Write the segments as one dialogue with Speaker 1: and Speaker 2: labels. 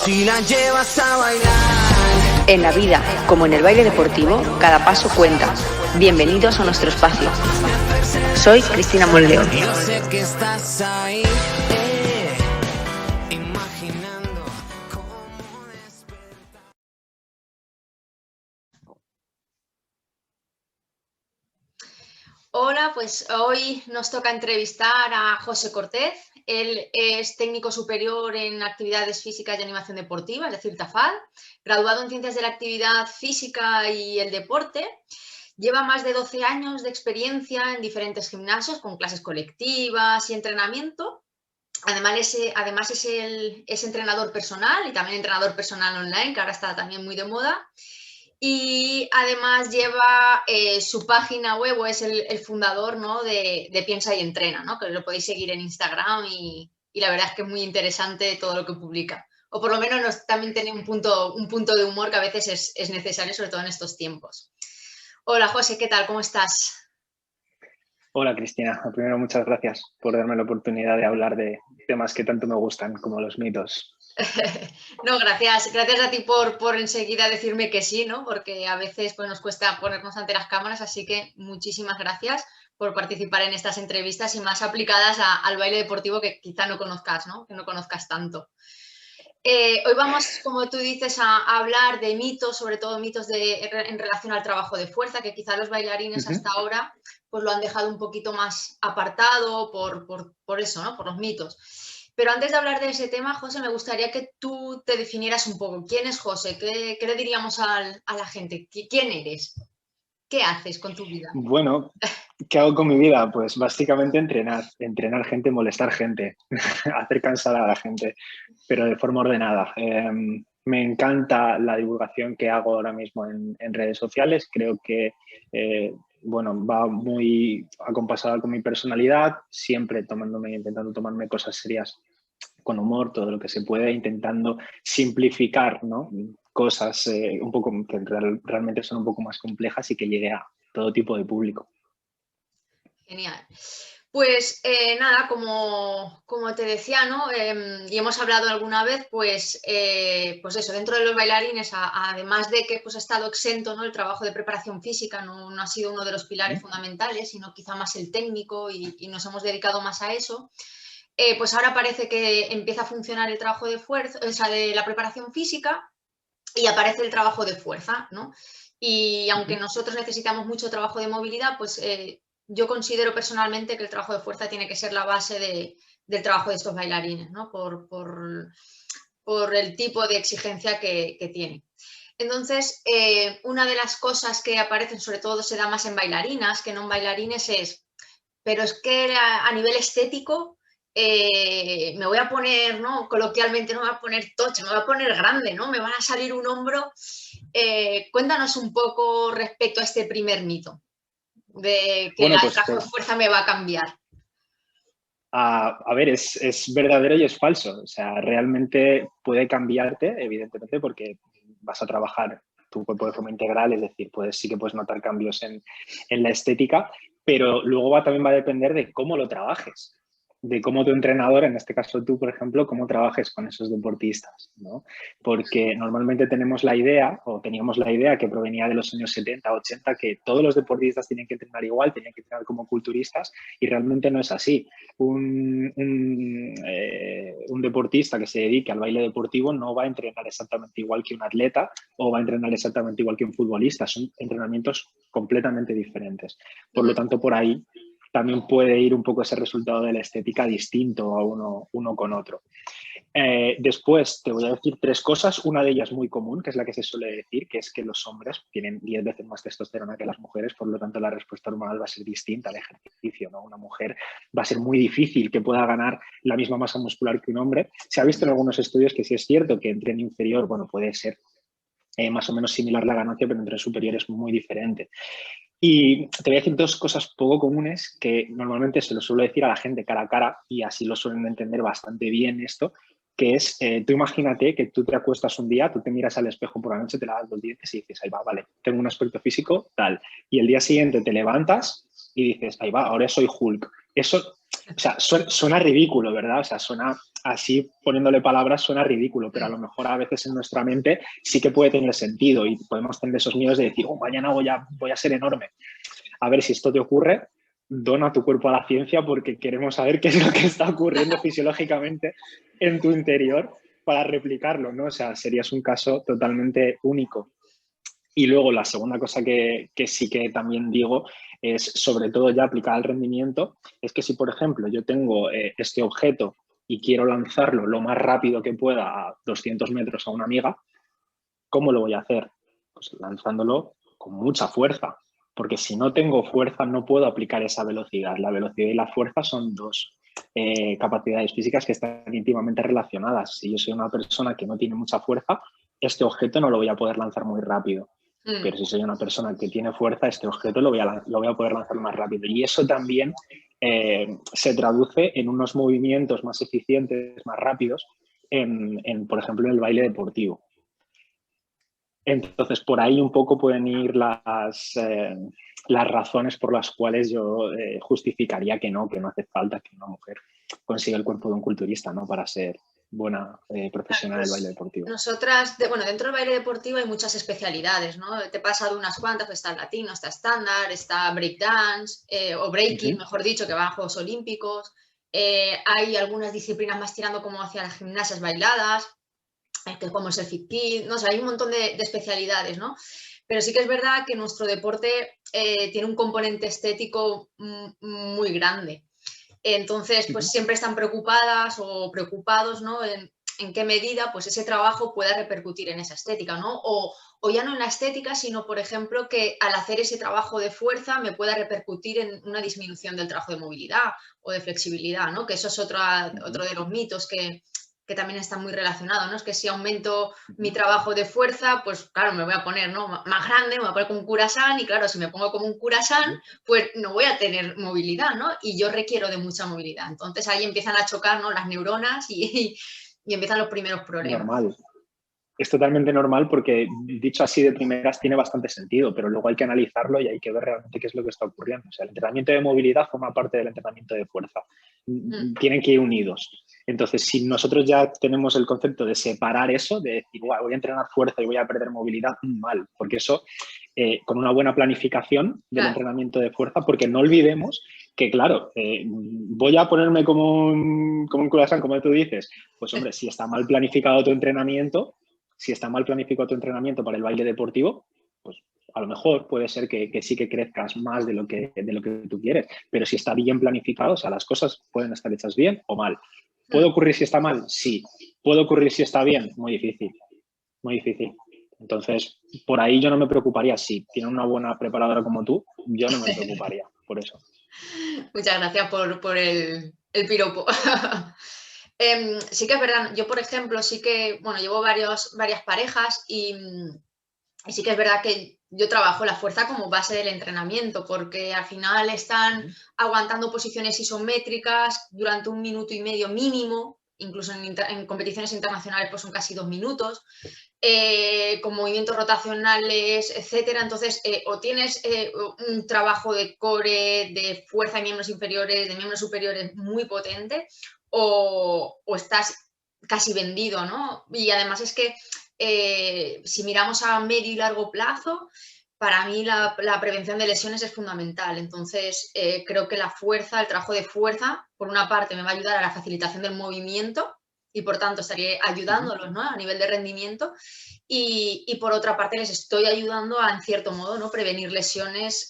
Speaker 1: Si la llevas a bailar.
Speaker 2: En la vida, como en el baile deportivo, cada paso cuenta. Bienvenidos a nuestro espacio. Soy Cristina Monleón.
Speaker 1: Yo sé que estás ahí, imaginando cómo despertar.
Speaker 3: Hola, pues hoy nos toca entrevistar a José Cortez. Él es técnico superior en actividades físicas y animación deportiva, es decir, TAFAD, graduado en Ciencias de la Actividad Física y el Deporte. Lleva más de 12 años de experiencia en diferentes gimnasios con clases colectivas y entrenamiento. Además es entrenador personal y también entrenador personal online, que ahora está también muy de moda. Y además lleva su página web, o es el fundador, ¿no?, de Piensa y Entrena, ¿no?, que lo podéis seguir en Instagram y la verdad es que es muy interesante todo lo que publica. O por lo menos también tiene un punto de humor que a veces es necesario, sobre todo en estos tiempos. Hola José, ¿qué tal? ¿Cómo estás?
Speaker 4: Hola Cristina, primero muchas gracias por darme la oportunidad de hablar de temas que tanto me gustan como los mitos.
Speaker 3: No, gracias a ti por enseguida decirme que sí, ¿no? Porque a veces pues, nos cuesta ponernos ante las cámaras, así que muchísimas gracias por participar en estas entrevistas y más aplicadas al baile deportivo que quizá no conozcas, ¿no? Que no conozcas tanto. Hoy vamos, como tú dices, a hablar de mitos, sobre todo mitos en relación al trabajo de fuerza, que quizá los bailarines hasta ahora pues lo han dejado un poquito más apartado por eso, ¿no? Por los mitos. Pero antes de hablar de ese tema, José, me gustaría que tú te definieras un poco. ¿Quién es José? ¿Qué le diríamos a la gente? ¿Quién eres? ¿Qué haces con tu vida?
Speaker 4: Bueno, ¿qué hago con mi vida? Pues básicamente entrenar gente, molestar gente, hacer cansar a la gente, pero de forma ordenada. Me encanta la divulgación que hago ahora mismo en redes sociales. Creo que bueno, va muy acompasada con mi personalidad, siempre intentando tomarme cosas serias con humor, todo lo que se puede, intentando simplificar, ¿no?, cosas un poco que realmente son un poco más complejas y que llegue a todo tipo de público.
Speaker 3: Genial. Pues nada, como te decía, ¿no? Y hemos hablado alguna vez, pues eso, dentro de los bailarines, además de que pues, ha estado exento, ¿no?, el trabajo de preparación física, no ha sido uno de los pilares fundamentales, sino quizá más el técnico y nos hemos dedicado más a eso. Pues ahora parece que empieza a funcionar el trabajo de fuerza, o sea, de la preparación física, y aparece el trabajo de fuerza, ¿no? Y aunque nosotros necesitamos mucho trabajo de movilidad, pues yo considero personalmente que el trabajo de fuerza tiene que ser la base del trabajo de estos bailarines, ¿no? Por el tipo de exigencia que tiene. Entonces, una de las cosas que aparecen, sobre todo se da más en bailarinas que no en bailarines, pero es que a nivel estético me voy a poner, ¿no?, coloquialmente, no me voy a poner tocha, me voy a poner grande, ¿no? Me van a salir un hombro. Cuéntanos un poco respecto a este primer mito, de que
Speaker 4: Bueno,
Speaker 3: el
Speaker 4: pues
Speaker 3: trabajo de fuerza me va a cambiar.
Speaker 4: a ver, es verdadero y es falso. O sea, realmente puede cambiarte, evidentemente, porque vas a trabajar tu cuerpo de forma integral, es decir, sí que puedes notar cambios en la estética, pero luego también va a depender de cómo lo trabajes, de cómo tu entrenador, en este caso tú, por ejemplo, cómo trabajes con esos deportistas, ¿no? Porque normalmente tenemos la idea, o teníamos la idea que provenía de los años 70, 80, que todos los deportistas tienen que entrenar igual, tienen que entrenar como culturistas, y realmente no es así. Un deportista que se dedique al baile deportivo no va a entrenar exactamente igual que un atleta o va a entrenar exactamente igual que un futbolista. Son entrenamientos completamente diferentes. Por lo tanto, por ahí también puede ir un poco ese resultado de la estética distinto a uno con otro. Después te voy a decir 3 cosas. Una de ellas muy común, que es la que se suele decir, que es que los hombres tienen 10 veces más testosterona que las mujeres, por lo tanto la respuesta hormonal va a ser distinta al ejercicio, ¿no? Una mujer va a ser muy difícil que pueda ganar la misma masa muscular que un hombre. Se ha visto en algunos estudios que sí es cierto que en tren inferior, bueno, puede ser más o menos similar la ganancia, pero en tren superior es muy diferente. Y te voy a decir 2 cosas poco comunes que normalmente se lo suelo decir a la gente cara a cara y así lo suelen entender bastante bien esto, que es, tú imagínate que tú te acuestas un día, tú te miras al espejo por la noche, te lavas los dientes y dices, ahí va, vale, tengo un aspecto físico tal. Y el día siguiente te levantas y dices, ahí va, ahora soy Hulk. Eso O sea, suena ridículo, ¿verdad? O sea, suena así, poniéndole palabras, suena ridículo, pero a lo mejor a veces en nuestra mente sí que puede tener sentido y podemos tener esos miedos de decir, mañana voy a ser enorme. A ver, si esto te ocurre, dona tu cuerpo a la ciencia porque queremos saber qué es lo que está ocurriendo fisiológicamente en tu interior para replicarlo, ¿no? O sea, serías un caso totalmente único. Y luego la segunda cosa que sí que también digo es, sobre todo ya aplicada al rendimiento, es que si, por ejemplo, yo tengo este objeto y quiero lanzarlo lo más rápido que pueda a 200 metros a una amiga, ¿cómo lo voy a hacer? Pues lanzándolo con mucha fuerza, porque si no tengo fuerza no puedo aplicar esa velocidad. La velocidad y la fuerza son dos capacidades físicas que están íntimamente relacionadas. Si yo soy una persona que no tiene mucha fuerza, este objeto no lo voy a poder lanzar muy rápido. Pero si soy una persona que tiene fuerza, este objeto lo voy a poder lanzar más rápido. Y eso también se traduce en unos movimientos más eficientes, más rápidos, por ejemplo, en el baile deportivo. Entonces, por ahí un poco pueden ir las razones por las cuales yo justificaría que no hace falta que una mujer consiga el cuerpo de un culturista, ¿no? Para ser buena profesional del baile deportivo.
Speaker 3: Nosotras, dentro del baile deportivo hay muchas especialidades, ¿no? Te he pasado unas cuantas, pues está el latino, está estándar, está breakdance, o breaking, mejor dicho, que va a Juegos Olímpicos. Hay algunas disciplinas más tirando como hacia las gimnasias bailadas, que como es el fit kid, no sé, hay un montón de especialidades, ¿no? Pero sí que es verdad que nuestro deporte tiene un componente estético muy grande. Entonces, pues siempre están preocupadas o preocupados, ¿no? En qué medida pues ese trabajo pueda repercutir en esa estética, ¿no? O ya no en la estética, sino, por ejemplo, que al hacer ese trabajo de fuerza me pueda repercutir en una disminución del trabajo de movilidad o de flexibilidad, ¿no? Que eso es otro de los mitos que también está muy relacionado, ¿no? Es que si aumento mi trabajo de fuerza, pues claro, me voy a poner, ¿no? Más grande, me voy a poner como un curasán y claro, si me pongo como un curasán, pues no voy a tener movilidad, ¿no? Y yo requiero de mucha movilidad. Entonces ahí empiezan a chocar, ¿no? Las neuronas y empiezan los primeros problemas.
Speaker 4: Normal. Es totalmente normal porque, dicho así de primeras, tiene bastante sentido, pero luego hay que analizarlo y hay que ver realmente qué es lo que está ocurriendo. O sea, el entrenamiento de movilidad forma parte del entrenamiento de fuerza. Tienen que ir unidos. Entonces, si nosotros ya tenemos el concepto de separar eso, de decir, voy a entrenar fuerza y voy a perder movilidad, mal, porque eso, con una buena planificación del entrenamiento de fuerza, porque no olvidemos que, claro, voy a ponerme como un croissant, como tú dices, pues hombre, si está mal planificado tu entrenamiento, para el baile deportivo, pues a lo mejor puede ser que sí que crezcas más de lo que tú quieres, pero si está bien planificado, o sea, las cosas pueden estar hechas bien o mal. ¿Puede ocurrir si está mal? Sí. ¿Puede ocurrir si está bien? Muy difícil, muy difícil. Entonces, por ahí yo no me preocuparía. Si tiene una buena preparadora como tú, yo no me preocuparía por eso.
Speaker 3: Muchas gracias por el piropo. Sí que es verdad, yo por ejemplo, sí que, llevo varias parejas y sí que es verdad que yo trabajo la fuerza como base del entrenamiento, porque al final están aguantando posiciones isométricas durante 1 minuto y medio mínimo, incluso en competiciones internacionales pues son casi 2 minutos, con movimientos rotacionales, etcétera. Entonces, o tienes un trabajo de core, de fuerza de miembros inferiores, de miembros superiores muy potente, o estás casi vendido, ¿no? Y además es que si miramos a medio y largo plazo, para mí la prevención de lesiones es fundamental. Entonces, creo que la fuerza, el trabajo de fuerza, por una parte me va a ayudar a la facilitación del movimiento y por tanto estaré ayudándolos, ¿no? A nivel de rendimiento y por otra parte les estoy ayudando a, en cierto modo, ¿no? Prevenir lesiones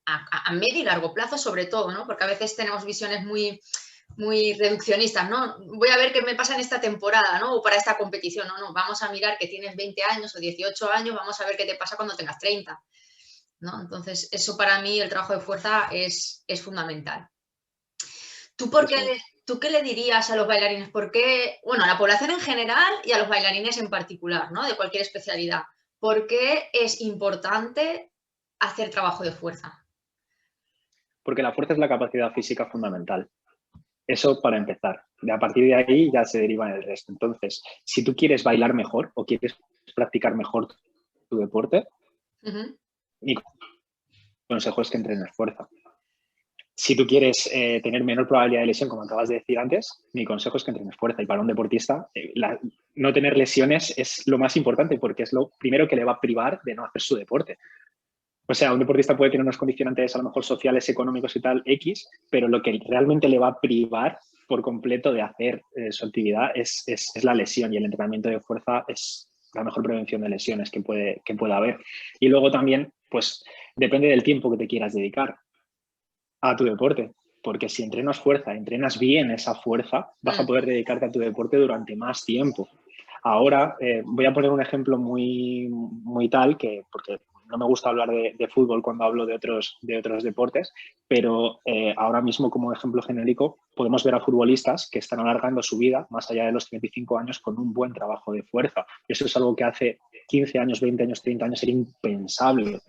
Speaker 3: a medio y largo plazo sobre todo, ¿no? Porque a veces tenemos visiones muy reduccionistas, ¿no? Voy a ver qué me pasa en esta temporada, ¿no? O para esta competición, no, vamos a mirar que tienes 20 años o 18 años, vamos a ver qué te pasa cuando tengas 30, ¿no? Entonces, eso para mí, el trabajo de fuerza es fundamental. ¿Tú qué le dirías a los bailarines? ¿Por qué, a la población en general y a los bailarines en particular, ¿no? De cualquier especialidad. ¿Por qué es importante hacer trabajo de fuerza?
Speaker 4: Porque la fuerza es la capacidad física fundamental. Eso para empezar. A partir de ahí ya se deriva en el resto. Entonces, si tú quieres bailar mejor o quieres practicar mejor tu deporte, mi consejo es que entrenes fuerza. si tú quieres tener menor probabilidad de lesión, como acabas de decir antes, mi consejo es que entrenes fuerza. Y para un deportista, no tener lesiones es lo más importante porque es lo primero que le va a privar de no hacer su deporte. O sea, un deportista puede tener unos condicionantes a lo mejor sociales, económicos y tal, X, pero lo que realmente le va a privar por completo de hacer su actividad es la lesión, y el entrenamiento de fuerza es la mejor prevención de lesiones que pueda haber. Y luego también, pues, depende del tiempo que te quieras dedicar a tu deporte, porque si entrenas fuerza, entrenas bien esa fuerza, vas a poder dedicarte a tu deporte durante más tiempo. Ahora, voy a poner un ejemplo muy, muy tal, porque no me gusta hablar de fútbol cuando hablo de otros deportes, pero ahora mismo, como ejemplo genérico, podemos ver a futbolistas que están alargando su vida más allá de los 35 años con un buen trabajo de fuerza. Eso es algo que hace 15 años, 20 años, 30 años era impensable.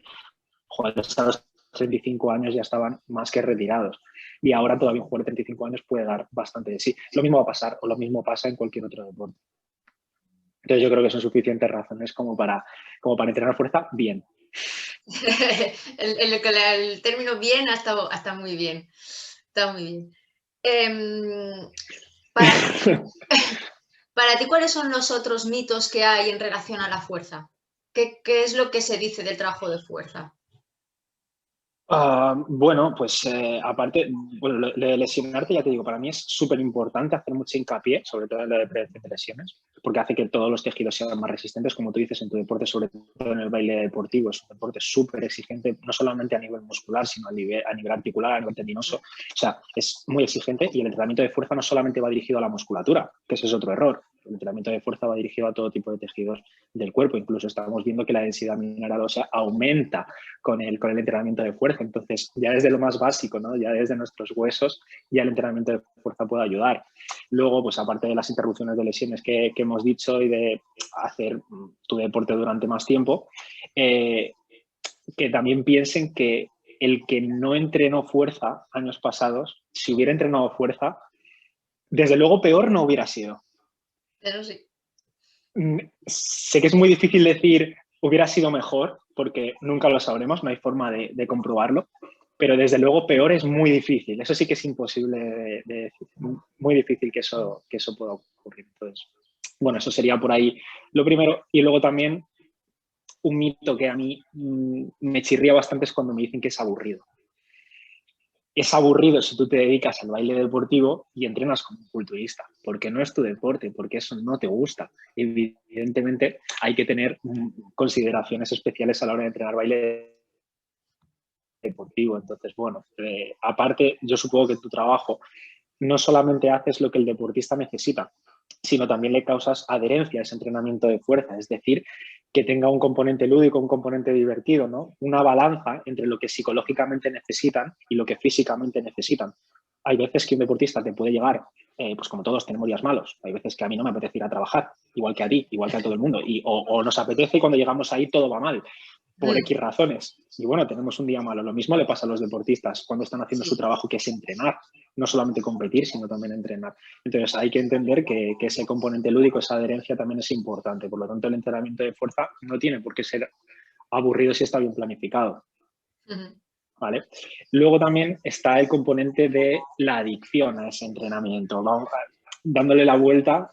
Speaker 4: Jugadores a los 35 años ya estaban más que retirados. Y ahora todavía un jugador de 35 años puede dar bastante de sí. Lo mismo va a pasar, o lo mismo pasa en cualquier otro deporte. Entonces yo creo que son suficientes razones como para entrenar fuerza bien.
Speaker 3: El término bien está muy bien. Está muy bien. Para ti, ¿cuáles son los otros mitos que hay en relación a la fuerza? ¿Qué es lo que se dice del trabajo de fuerza?
Speaker 4: Bueno, pues aparte, bueno, lo de lesionarte, ya te digo, para mí es súper importante hacer mucho hincapié, sobre todo en lo de prevención de lesiones, porque hace que todos los tejidos sean más resistentes, como tú dices, en tu deporte, sobre todo en el baile deportivo. Es un deporte súper exigente, no solamente a nivel muscular, sino a nivel articular, a nivel tendinoso. O sea, es muy exigente, y el entrenamiento de fuerza no solamente va dirigido a la musculatura, que ese es otro error. El entrenamiento de fuerza va dirigido a todo tipo de tejidos del cuerpo. Incluso estamos viendo que la densidad mineral ósea aumenta con el entrenamiento de fuerza. Entonces, ya desde lo más básico, ¿no? Ya desde nuestros huesos, ya el entrenamiento de fuerza puede ayudar. Luego, pues aparte de las interrupciones de lesiones que hemos dicho y de hacer tu deporte durante más tiempo, que también piensen que el que no entrenó fuerza años pasados, si hubiera entrenado fuerza, desde luego peor no hubiera sido.
Speaker 3: Eso sí.
Speaker 4: Sé que es muy difícil decir hubiera sido mejor, porque nunca lo sabremos, no hay forma de comprobarlo, pero desde luego peor es muy difícil. Eso sí que es imposible de decir. Muy difícil que eso pueda ocurrir. Entonces, bueno, eso sería por ahí lo primero. Y luego también un mito que a mí me chirría bastante es cuando me dicen que es aburrido. Es aburrido si tú te dedicas al baile deportivo y entrenas como un culturista, porque no es tu deporte, porque eso no te gusta. Evidentemente hay que tener consideraciones especiales a la hora de entrenar baile deportivo. Entonces, bueno, aparte, yo supongo que tu trabajo no solamente haces lo que el deportista necesita, sino también le causas adherencia a ese entrenamiento de fuerza, es decir, que tenga un componente lúdico, un componente divertido, ¿no? Una balanza entre lo que psicológicamente necesitan y lo que físicamente necesitan. Hay veces que un deportista te puede llegar, pues como todos tenemos días malos, hay veces que a mí no me apetece ir a trabajar, igual que a ti, igual que a todo el mundo, o nos apetece y cuando llegamos ahí todo va mal, por X razones. Y bueno, tenemos un día malo. Lo mismo le pasa a los deportistas cuando están haciendo su trabajo, que es entrenar, no solamente competir, sino también entrenar. Entonces hay que entender que ese componente lúdico, esa adherencia también es importante. Por lo tanto, el entrenamiento de fuerza no tiene por qué ser aburrido si está bien planificado. ¿Vale? Luego también está el componente de la adicción a ese entrenamiento. Vamos dándole la vuelta,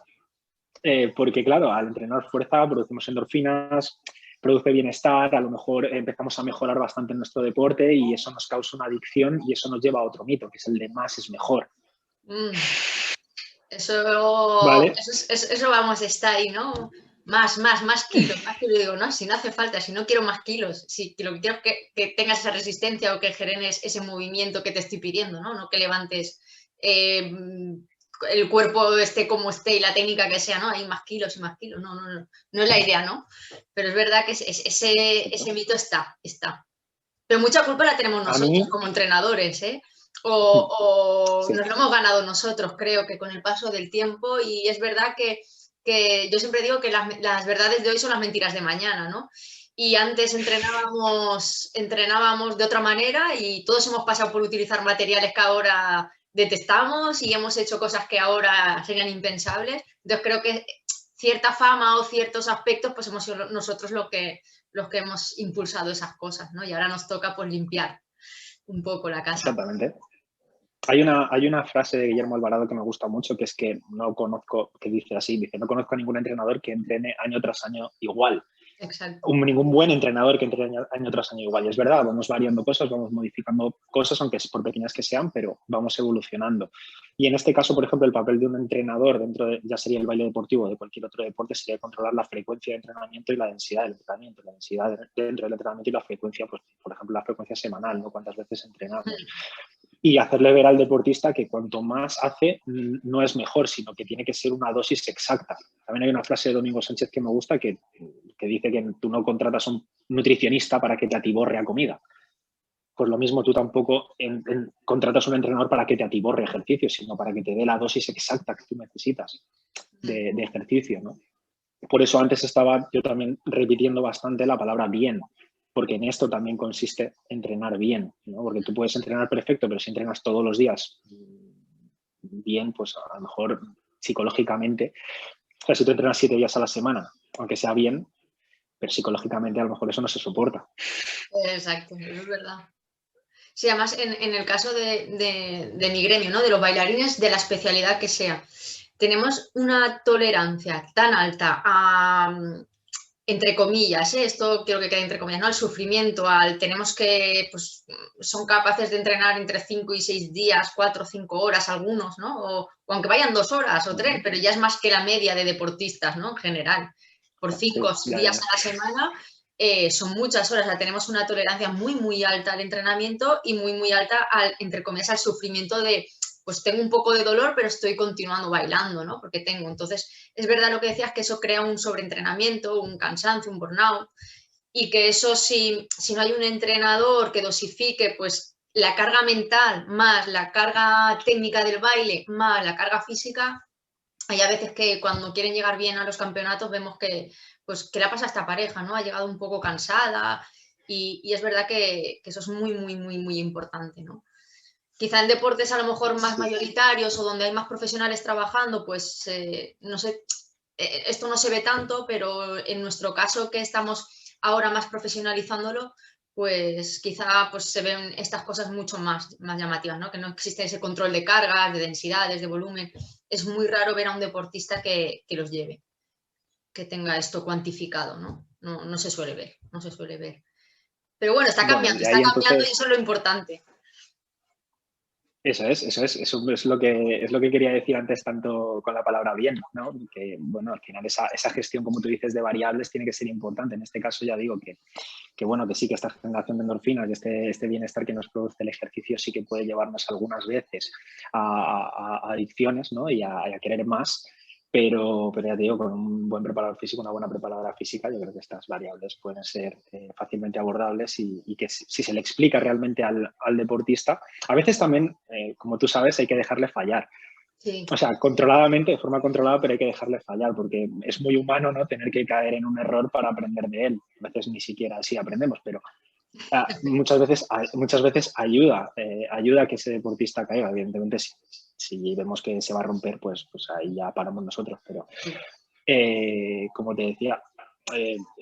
Speaker 4: porque claro, al entrenar fuerza producimos endorfinas, produce bienestar, a lo mejor empezamos a mejorar bastante en nuestro deporte y eso nos causa una adicción y eso nos lleva a otro mito, que es el de más es mejor.
Speaker 3: ¿Vale? Eso vamos, está ahí, ¿no? Más kilos, más kilos. Digo, no, si no hace falta, si no quiero más kilos, si lo que quiero es que tengas esa resistencia o que generes ese movimiento que te estoy pidiendo, ¿no? No que levantes el cuerpo esté como esté y la técnica que sea, ¿no? Hay más kilos y más kilos. No es la idea, ¿no? Pero es verdad que ese mito está. Pero mucha culpa la tenemos nosotros como entrenadores, ¿eh? O sí, nos lo hemos ganado nosotros, creo que con el paso del tiempo, y es verdad que yo siempre digo que las verdades de hoy son las mentiras de mañana, ¿no? Y antes entrenábamos de otra manera y todos hemos pasado por utilizar materiales que ahora detestamos y hemos hecho cosas que ahora serían impensables. Entonces creo que cierta fama o ciertos aspectos pues hemos sido nosotros los que hemos impulsado esas cosas, ¿no? Y ahora nos toca pues limpiar un poco la casa.
Speaker 4: Exactamente. Hay una frase de Guillermo Alvarado que me gusta mucho, que es que no conozco, que dice así, dice, no conozco a ningún entrenador que entrene año tras año igual.
Speaker 3: Exacto.
Speaker 4: Ningún buen entrenador que entrene año tras año igual. Y es verdad, vamos variando cosas, vamos modificando cosas, aunque es por pequeñas que sean, pero vamos evolucionando. Y en este caso, por ejemplo, el papel de un entrenador dentro de, ya sería el baile deportivo o de cualquier otro deporte, sería controlar la frecuencia de entrenamiento y la densidad del entrenamiento. La densidad dentro del entrenamiento y la frecuencia, pues, por ejemplo, la frecuencia semanal, ¿no? Cuántas veces entrenamos. Y hacerle ver al deportista que cuanto más hace no es mejor, sino que tiene que ser una dosis exacta. También hay una frase de Domingo Sánchez que me gusta que dice que tú no contratas a un nutricionista para que te atiborre a comida. Pues lo mismo tú tampoco contratas a un entrenador para que te atiborre ejercicio, sino para que te dé la dosis exacta que tú necesitas de ejercicio, ¿no? Por eso antes estaba yo también repitiendo bastante la palabra bien, porque en esto también consiste entrenar bien, ¿no? Porque tú puedes entrenar perfecto, pero si entrenas todos los días bien, pues a lo mejor psicológicamente, o sea, si tú entrenas 7 días a la semana, aunque sea bien, pero psicológicamente a lo mejor eso no se soporta.
Speaker 3: Exacto, eso es verdad. Sí, además en el caso de mi gremio, ¿no? De los bailarines, de la especialidad que sea, tenemos una tolerancia tan alta a, entre comillas, esto quiero que quede entre comillas, ¿no? Al sufrimiento, tenemos que, pues, son capaces de entrenar entre 5 y 6 días, 4 o 5 horas algunos, ¿no? O aunque vayan 2 horas o 3, pero ya es más que la media de deportistas, ¿no? En general, por 5
Speaker 4: Sí,
Speaker 3: días a la semana. Son muchas horas, tenemos una tolerancia muy, muy alta al entrenamiento y muy, muy alta al, entre comillas, al sufrimiento de, pues tengo un poco de dolor, pero estoy continuando bailando, ¿no? Porque tengo. Entonces, es verdad lo que decías, que eso crea un sobreentrenamiento, un cansancio, un burnout, y que eso, si no hay un entrenador que dosifique, pues la carga mental más la carga técnica del baile más la carga física, hay a veces que cuando quieren llegar bien a los campeonatos vemos que, pues, ¿qué le pasa a esta pareja, ¿no? Ha llegado un poco cansada y es verdad que eso es muy, muy, muy, muy importante, ¿no? Quizá en deportes a lo mejor más mayoritarios o donde hay más profesionales trabajando, pues no sé, esto no se ve tanto, pero en nuestro caso que estamos ahora más profesionalizándolo, pues quizá pues, se ven estas cosas mucho más llamativas, ¿no? Que no existe ese control de cargas, de densidades, de volumen. Es muy raro ver a un deportista que los lleve, que tenga esto cuantificado, ¿no? No se suele ver, no se suele ver. Pero bueno, está
Speaker 4: Bueno,
Speaker 3: cambiando
Speaker 4: y ahí
Speaker 3: y
Speaker 4: entonces,
Speaker 3: eso es lo importante.
Speaker 4: eso es lo que quería decir antes tanto con la palabra bien, ¿no? Que, bueno, al final esa gestión, como tú dices, de variables tiene que ser importante. En este caso ya digo que bueno, que sí, que esta generación de endorfinas y este bienestar que nos produce el ejercicio sí que puede llevarnos algunas veces a adicciones, ¿no? Y a querer más, pero ya te digo, con un buen preparador físico, una buena preparadora física, yo creo que estas variables pueden ser fácilmente abordables y que si se le explica realmente al deportista, a veces también, como tú sabes, hay que dejarle fallar.
Speaker 3: Sí.
Speaker 4: O sea, controladamente, de forma controlada, pero hay que dejarle fallar porque es muy humano, ¿no? Tener que caer en un error para aprender de él. A veces ni siquiera así aprendemos, pero muchas veces ayuda a que ese deportista caiga. Evidentemente, si vemos que se va a romper, pues ahí ya paramos nosotros. Pero, como te decía,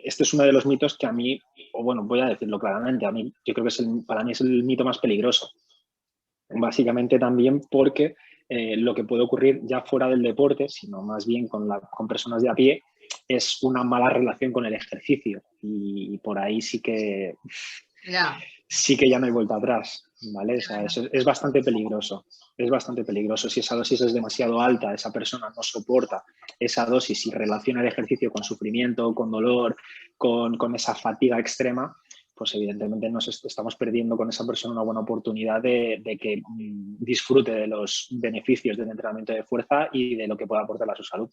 Speaker 4: este es uno de los mitos que a mí, o bueno, voy a decirlo claramente, a mí, yo creo que para mí es el mito más peligroso. Básicamente también porque lo que puede ocurrir ya fuera del deporte, sino más bien con personas de a pie, es una mala relación con el ejercicio. Y por ahí sí que ya no hay vuelta atrás, ¿vale? O sea, eso es bastante peligroso. Es bastante peligroso. Si esa dosis es demasiado alta, esa persona no soporta esa dosis y relaciona el ejercicio con sufrimiento, con dolor, con esa fatiga extrema, pues evidentemente nos estamos perdiendo con esa persona una buena oportunidad de que disfrute de los beneficios del entrenamiento de fuerza y de lo que pueda aportar a su salud.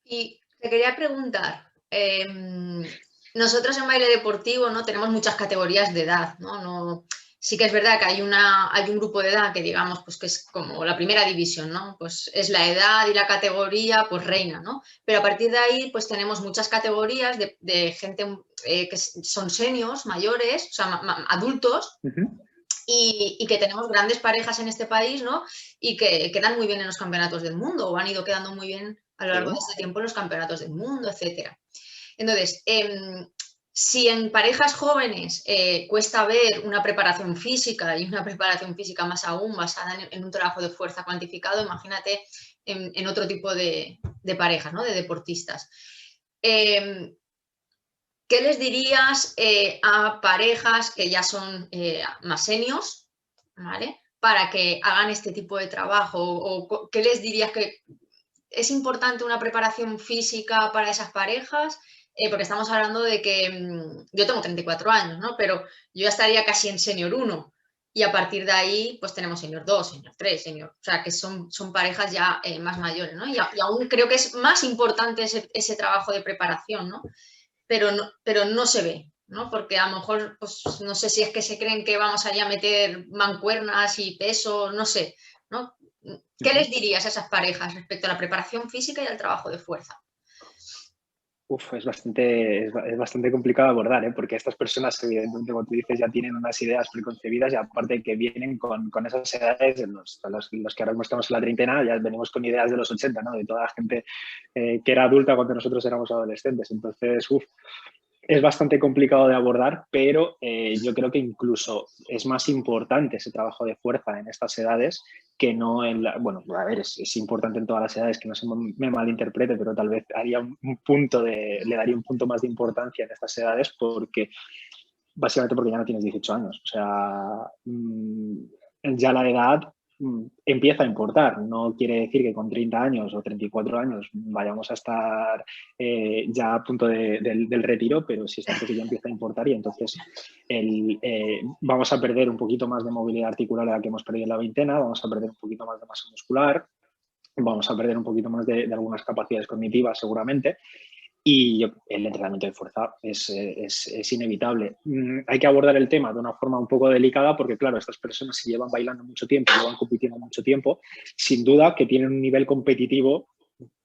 Speaker 3: Y te quería preguntar, nosotros en baile deportivo, ¿no? Tenemos muchas categorías de edad, ¿no? Sí que es verdad que hay un grupo de edad que digamos pues que es como la primera división, ¿no? Pues es la edad y la categoría pues reina, ¿no? Pero a partir de ahí pues tenemos muchas categorías de gente que son seniors, mayores, o sea, adultos, y que tenemos grandes parejas en este país, ¿no? Y que quedan muy bien en los campeonatos del mundo o han ido quedando muy bien a lo largo de este tiempo en los campeonatos del mundo, etcétera. Entonces, si en parejas jóvenes cuesta ver una preparación física y una preparación física más aún basada en un trabajo de fuerza cuantificado, imagínate en otro tipo de parejas, ¿no? De deportistas. ¿Qué les dirías a parejas que ya son más seniors, ¿vale? Para que hagan este tipo de trabajo? ¿O qué les dirías que es importante una preparación física para esas parejas? Porque estamos hablando de que yo tengo 34 años, ¿no? Pero yo ya estaría casi en senior 1 y a partir de ahí pues tenemos senior 2, senior 3, senior, o sea que son parejas ya más mayores, ¿no? Y aún creo que es más importante ese trabajo de preparación, ¿no? Pero no se ve, ¿no? Porque a lo mejor, pues no sé si es que se creen que vamos allá a meter mancuernas y peso, no sé, ¿no? ¿Qué les dirías a esas parejas respecto a la preparación física y al trabajo de fuerza?
Speaker 4: Es bastante complicado abordar, ¿eh? Porque estas personas, evidentemente, como tú dices, ya tienen unas ideas preconcebidas y aparte que vienen con esas edades, los que ahora mismo estamos en la treintena, ya venimos con ideas de los 80, ¿no? De toda la gente que era adulta cuando nosotros éramos adolescentes. Entonces, es bastante complicado de abordar, pero yo creo que incluso es más importante ese trabajo de fuerza en estas edades que no en la... Bueno, a ver, es importante en todas las edades, que no se me malinterprete, pero tal vez le daría un punto más de importancia en estas edades porque, básicamente porque ya no tienes 18 años. O sea, ya la edad empieza a importar. No quiere decir que con 30 años o 34 años vayamos a estar ya a punto del retiro, pero sí es algo que ya empieza a importar y entonces vamos a perder un poquito más de movilidad articular de la que hemos perdido en la veintena, vamos a perder un poquito más de masa muscular, vamos a perder un poquito más de algunas capacidades cognitivas seguramente. Y el entrenamiento de fuerza es inevitable. Hay que abordar el tema de una forma un poco delicada porque, claro, estas personas se llevan bailando mucho tiempo, llevan compitiendo mucho tiempo, sin duda que tienen un nivel competitivo,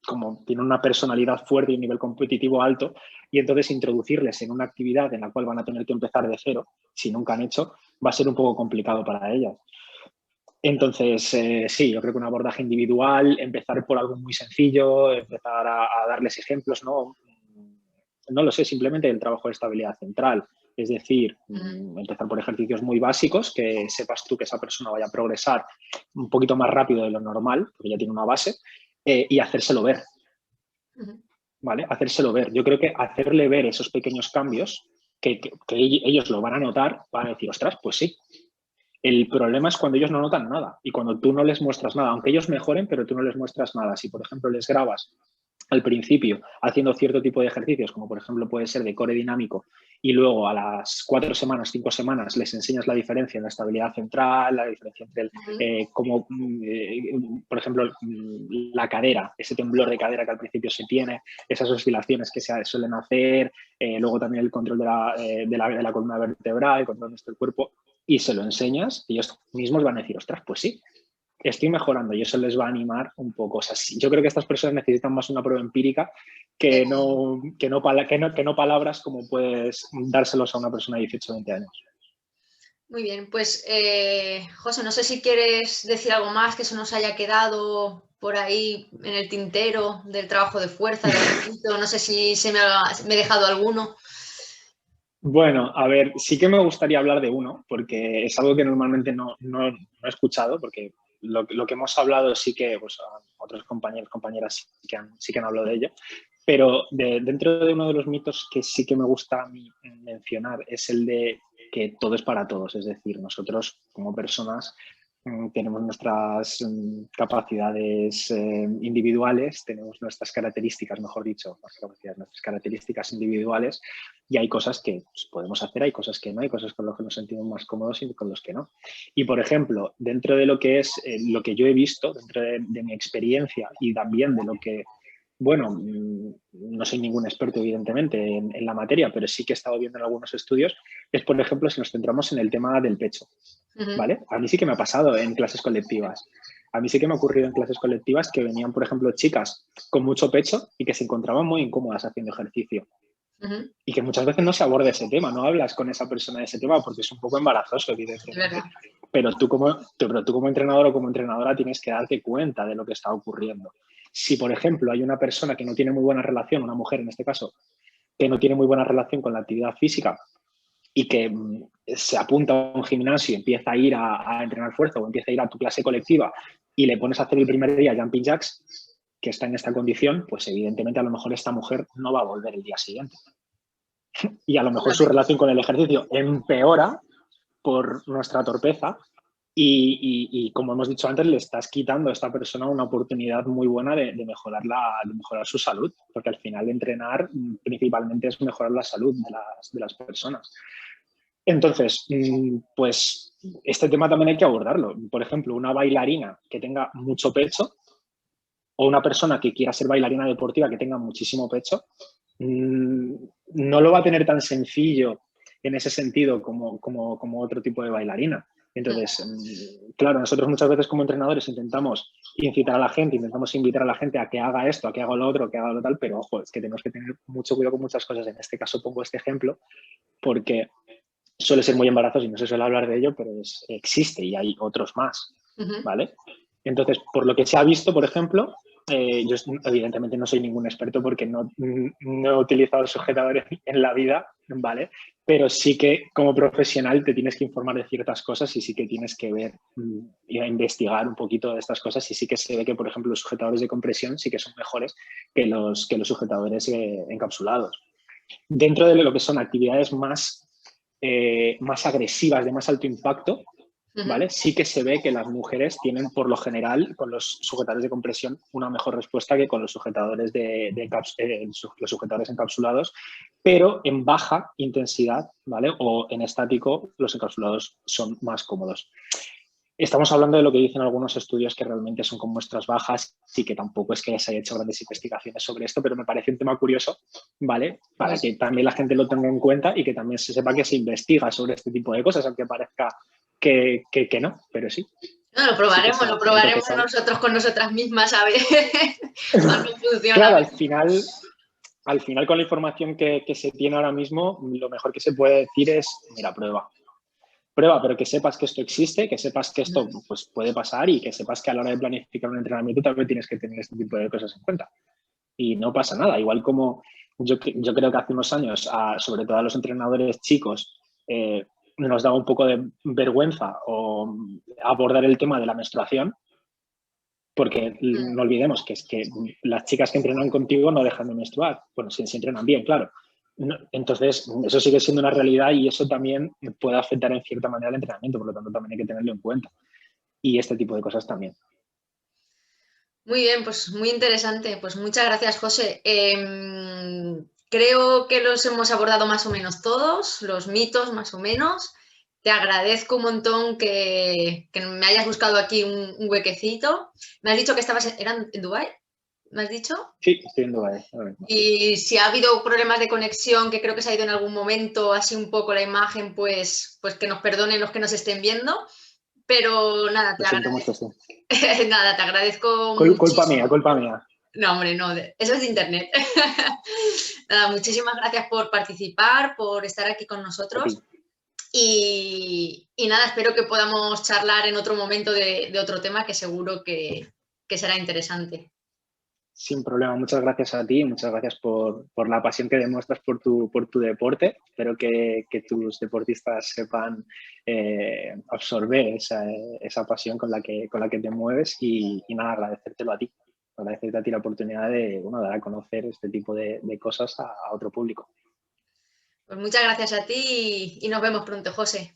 Speaker 4: como tienen una personalidad fuerte y un nivel competitivo alto, y entonces introducirles en una actividad en la cual van a tener que empezar de cero, si nunca han hecho, va a ser un poco complicado para ellas. Entonces, sí, yo creo que un abordaje individual, empezar por algo muy sencillo, empezar a darles ejemplos, ¿no? No lo sé, simplemente el trabajo de estabilidad central. Es decir, empezar por ejercicios muy básicos, que sepas tú que esa persona vaya a progresar un poquito más rápido de lo normal, porque ya tiene una base, y hacérselo ver. ¿Vale? Hacérselo ver. Yo creo que hacerle ver esos pequeños cambios, que ellos lo van a notar, van a decir, ostras, pues sí. El problema es cuando ellos no notan nada y cuando tú no les muestras nada, aunque ellos mejoren, pero tú no les muestras nada. Si, por ejemplo, les grabas al principio haciendo cierto tipo de ejercicios, como por ejemplo puede ser de core dinámico, y luego a las 4 semanas, 5 semanas les enseñas la diferencia en la estabilidad central, la diferencia entre por ejemplo, la cadera, ese temblor de cadera que al principio se tiene, esas oscilaciones que se suelen hacer, luego también el control de la columna vertebral, el control de nuestro cuerpo, y se lo enseñas, ellos mismos van a decir, ostras, pues sí, estoy mejorando y eso les va a animar un poco. O sea, sí, yo creo que estas personas necesitan más una prueba empírica que no palabras como puedes dárselos a una persona de 18 o 20 años.
Speaker 3: Muy bien, pues José, no sé si quieres decir algo más que se nos haya quedado por ahí en el tintero del trabajo de fuerza, no sé si me he dejado alguno.
Speaker 4: Bueno, a ver, sí que me gustaría hablar de uno, porque es algo que normalmente no he escuchado, porque lo que hemos hablado sí que pues, otros compañeros, compañeras sí que han hablado de ello, pero dentro de uno de los mitos que sí que me gusta a mí mencionar es el de que todo es para todos, es decir, nosotros como personas tenemos nuestras capacidades individuales, tenemos nuestras características, mejor dicho, nuestras características individuales y hay cosas que pues, podemos hacer, hay cosas que no, hay cosas con las que nos sentimos más cómodos y con los que no. Y, por ejemplo, dentro de lo que es lo que yo he visto, dentro de mi experiencia y también de lo que, bueno, no soy ningún experto, evidentemente, en la materia, pero sí que he estado viendo en algunos estudios, es, por ejemplo, si nos centramos en el tema del pecho. ¿Vale? A mí sí que me ha pasado en clases colectivas. A mí sí que me ha ocurrido en clases colectivas que venían, por ejemplo, chicas con mucho pecho y que se encontraban muy incómodas haciendo ejercicio. Y que muchas veces no se aborda ese tema, no hablas con esa persona de ese tema porque es un poco embarazoso, evidentemente. Pero tú como entrenador o como entrenadora tienes que darte cuenta de lo que está ocurriendo. Si, por ejemplo, hay una persona que no tiene muy buena relación, una mujer en este caso, que no tiene muy buena relación con la actividad física y que se apunta a un gimnasio y empieza a ir a entrenar fuerza o empieza a ir a tu clase colectiva y le pones a hacer el primer día jumping jacks, que está en esta condición, pues evidentemente a lo mejor esta mujer no va a volver el día siguiente. Y a lo mejor su relación con el ejercicio empeora por nuestra torpeza y como hemos dicho antes, le estás quitando a esta persona una oportunidad muy buena de mejorar su salud, porque al final entrenar principalmente es mejorar la salud de las personas. Entonces, pues este tema también hay que abordarlo. Por ejemplo, una bailarina que tenga mucho pecho o una persona que quiera ser bailarina deportiva que tenga muchísimo pecho, no lo va a tener tan sencillo en ese sentido como otro tipo de bailarina. Entonces, claro, nosotros muchas veces como entrenadores intentamos incitar a la gente, intentamos invitar a la gente a que haga esto, a que haga lo otro, a que haga lo tal, pero ojo, es que tenemos que tener mucho cuidado con muchas cosas. En este caso pongo este ejemplo porque suele ser muy embarazoso y no se suele hablar de ello, pero existe y hay otros más, ¿vale? Entonces, por lo que se ha visto, por ejemplo, yo evidentemente no soy ningún experto porque no he utilizado sujetadores en la vida, ¿vale? Pero sí que como profesional te tienes que informar de ciertas cosas y sí que tienes que ver y investigar un poquito de estas cosas y sí que se ve que, por ejemplo, los sujetadores de compresión sí que son mejores que los sujetadores encapsulados. Dentro de lo que son actividades más agresivas, de más alto impacto, ¿vale? Sí que se ve que las mujeres tienen, por lo general, con los sujetadores de compresión, una mejor respuesta que con los sujetadores, los sujetadores encapsulados, pero en baja intensidad, ¿vale? O en estático, los encapsulados son más cómodos. Estamos hablando de lo que dicen algunos estudios que realmente son con muestras bajas y que tampoco es que se haya hecho grandes investigaciones sobre esto, pero me parece un tema curioso, ¿vale? Para que también la gente lo tenga en cuenta y que también se sepa que se investiga sobre este tipo de cosas, aunque parezca que no, pero sí.
Speaker 3: No, lo probaremos,
Speaker 4: Sí,
Speaker 3: lo probaremos nosotros con nosotras mismas a ver cómo funciona.
Speaker 4: Claro, al final con la información que se tiene ahora mismo, lo mejor que se puede decir es, mira, prueba, pero que sepas que esto existe, que sepas que esto pues, puede pasar y que sepas que a la hora de planificar un entrenamiento también tienes que tener este tipo de cosas en cuenta. Y no pasa nada. Igual como yo creo que hace unos años, sobre todo a los entrenadores chicos, nos daba un poco de vergüenza o abordar el tema de la menstruación, porque no olvidemos que es que las chicas que entrenan contigo no dejan de menstruar. Bueno, si entrenan bien, claro. Entonces, eso sigue siendo una realidad y eso también puede afectar en cierta manera el entrenamiento, por lo tanto también hay que tenerlo en cuenta. Y este tipo de cosas también.
Speaker 3: Muy bien, pues muy interesante. Pues muchas gracias, José. Creo que los hemos abordado más o menos todos, los mitos más o menos. Te agradezco un montón que me hayas buscado aquí un huequecito. Me has dicho que ¿eran en Dubái? ¿Me has dicho?
Speaker 4: Sí, estoy en Dubái.
Speaker 3: Y si ha habido problemas de conexión, que creo que se ha ido en algún momento así un poco la imagen, pues que nos perdonen los que nos estén viendo. Pero nada, te agradezco. Nada, te agradezco muchísimo.
Speaker 4: Culpa mía.
Speaker 3: No, hombre, no, eso es de internet. Nada, muchísimas gracias por participar, por estar aquí con nosotros. Y nada, espero que podamos charlar en otro momento de otro tema que seguro que será interesante.
Speaker 4: Sin problema, muchas gracias a ti, muchas gracias por la pasión que demuestras por tu deporte. Espero que tus deportistas sepan absorber esa pasión con la que te mueves y nada, agradecértelo a ti. Agradecerte a ti la oportunidad de dar a conocer este tipo de cosas a otro público.
Speaker 3: Pues muchas gracias a ti y nos vemos pronto, José.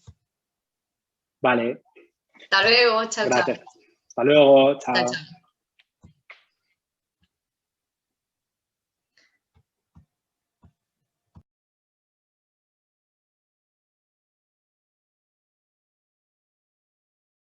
Speaker 4: Vale.
Speaker 3: Hasta luego, chao,
Speaker 4: gracias.
Speaker 3: Chao.
Speaker 4: Hasta luego, chao.
Speaker 3: Chao, chao.